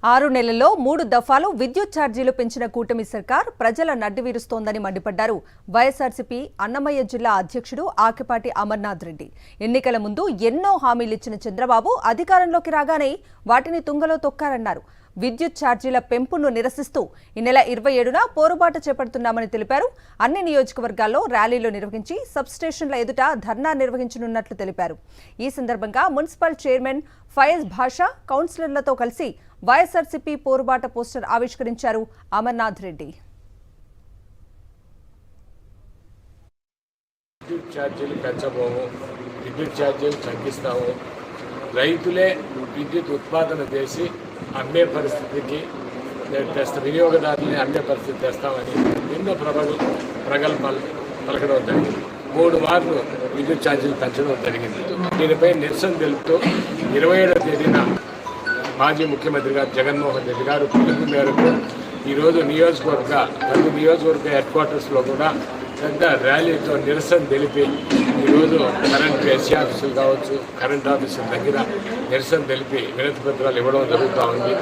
6 నెలల్లో 3 దఫాలు విద్యుత్ ఛార్జీలు పెంచిన కూటమి సర్కార్ ప్రజల నడ్డి వీరుస్తోందని మండిపడ్డారు వైఎస్ఆర్సీపీ అన్నమయ్య జిల్లా అధ్యక్షుడు ఆకిపాటి అమర్నాథ్ రెడ్డి. ఎన్నికల ముందు ఎన్నో హామీలిచ్చిన చంద్రబాబు అధికారంలోకి రాగానే వాటిని తుంగలో తొక్కారన్నారు. విద్యుత్ ఛార్జీల పెంపును నిరసిస్తూ ఈ నెల 27న పోరుబాట చేపడుతున్నామని తెలిపారు. అన్ని నియోజకవర్గాల్లో ర్యాలీలు నిర్వహించి సబ్స్టేషన్ల ఎదుట ధర్నా నిర్వహించనున్నట్లు తెలిపారు. ఈ సందర్భంగా మున్సిపల్ చైర్మన్ ఫయజ్ భాషా కౌన్సిలర్లతో కలిసి వైఎస్ఆర్సీపీ పోరుబాట పోస్టర్ ఆవిష్కరించారు అమర్నాథ్ రెడ్డి. విద్యుత్ ఛార్జీలు పెంచబోము, విద్యుత్ ఛార్జీలు తగ్గిస్తాము, రైతులే విద్యుత్ ఉత్పాదన చేసి అమ్మే పరిస్థితికి వినియోగదారులని అమ్మే పరిస్థితి తెస్తామని ఎన్నో ప్రగల్భాలు పలకడం జరిగింది. 3 మార్లు విద్యుత్ ఛార్జీలు పెంచడం జరిగింది. దీనిపై నిరసన తెలుపుతూ 27వ తేదీన మాజీ ముఖ్యమంత్రి గారు జగన్మోహన్ రెడ్డి గారు పిలుపు మేరకు ఈరోజు ప్రతి నియోజకవర్గ హెడ్ క్వార్టర్స్లో కూడా పెద్ద ర్యాలీతో నిరసన తెలిపి ఈరోజు కరెంట్ ఎస్సీ ఆఫీసులు కావచ్చు, కరెంట్ ఆఫీసుల దగ్గర నిరసన తెలిపి వినతి పత్రాలు ఇవ్వడం జరుగుతూ ఉంది.